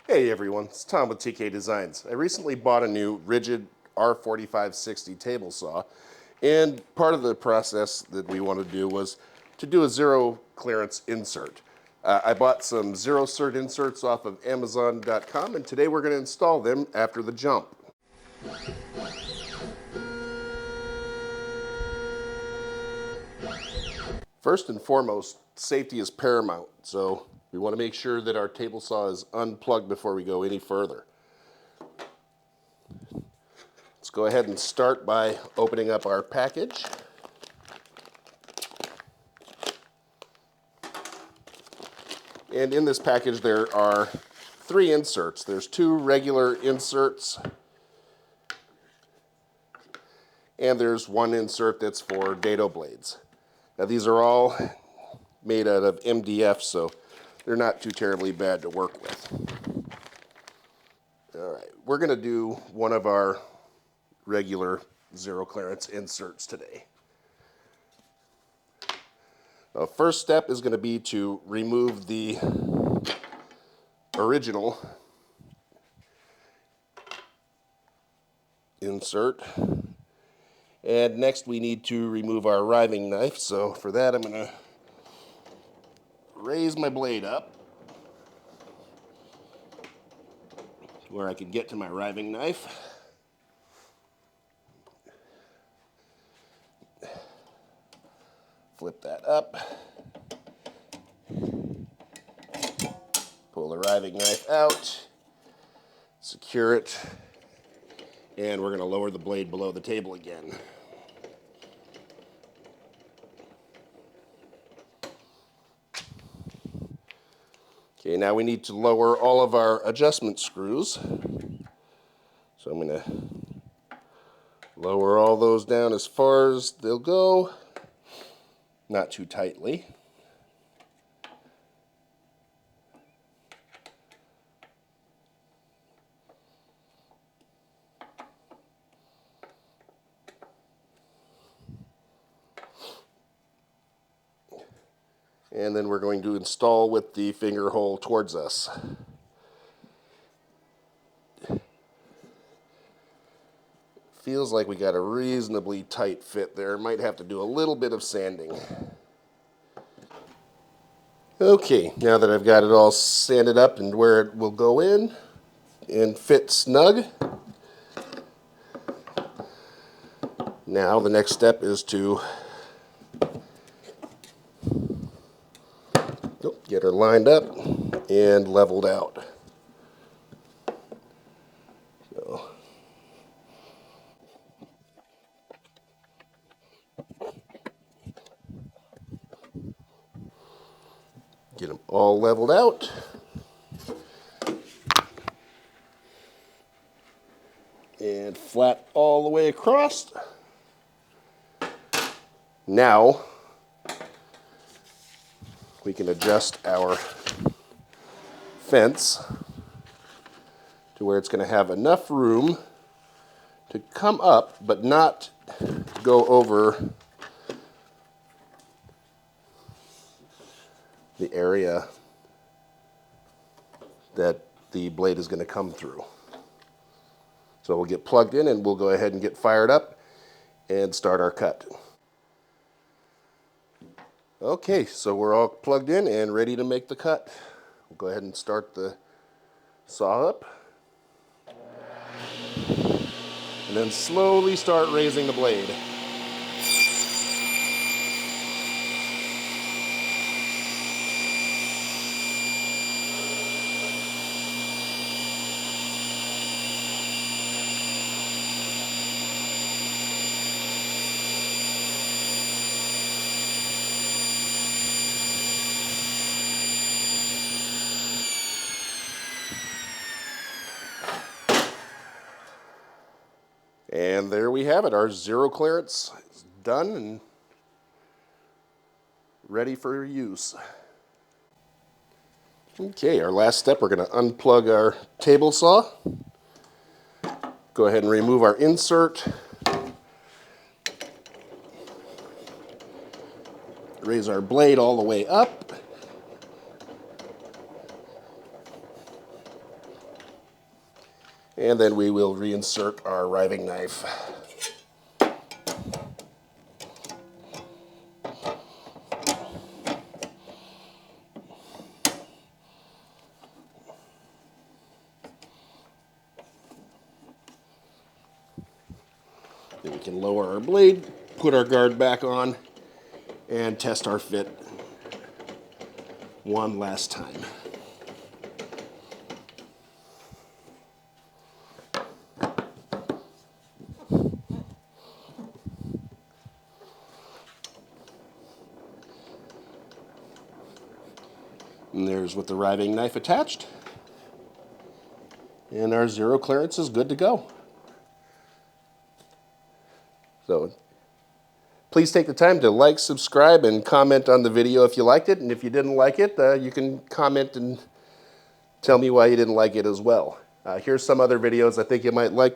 Hey everyone, it's Tom with TK Designs. I recently bought a new RIDGID R4560 table saw, and part of the process that we want to do was to do a zero clearance insert. I bought some zero cert inserts off of Amazon.com, and today we're going to install them after the jump. First and foremost, safety is paramount, so we want to make sure that our table saw is unplugged before we go any further. Let's go ahead and start by opening up our package. And in this package there are 3 inserts. There's 2 regular inserts, and there's 1 insert that's for dado blades. Now these are all made out of MDF, so they're not too terribly bad to work with. All right, we're going to do one of our regular zero clearance inserts today. The first step is going to be to remove the original insert. And next we need to remove our riving knife. So for that I'm going to raise my blade up to where I can get to my riving knife. Flip that up. Pull the riving knife out. Secure it. And we're going to lower the blade below the table again. Okay, now we need to lower all of our adjustment screws. So I'm going to lower all those down as far as they'll go, not too tightly. And then we're going to install with the finger hole towards us. Feels like we got a reasonably tight fit there. Might have to do a little bit of sanding. Okay, now that I've got it all sanded up and where it will go in and fit snug, now the next step is to get her lined up and leveled out. So, get them all leveled out. And flat all the way across. Now we can adjust our fence to where it's going to have enough room to come up but not go over the area that the blade is going to come through. So we'll get plugged in and we'll go ahead and get fired up and start our cut. Okay, so we're all plugged in and ready to make the cut. We'll go ahead and start the saw up. And then slowly start raising the blade. And there we have it. Our zero clearance is done and ready for use. Okay, our last step, we're going to unplug our table saw. Go ahead and remove our insert. Raise our blade all the way up. And then we will reinsert our riving knife. Then we can lower our blade, put our guard back on, and test our fit one last time. And there's with the riving knife attached. And our zero clearance is good to go. So please take the time to like, subscribe, and comment on the video if you liked it. And if you didn't like it, you can comment and tell me why you didn't like it as well. Here's some other videos I think you might like.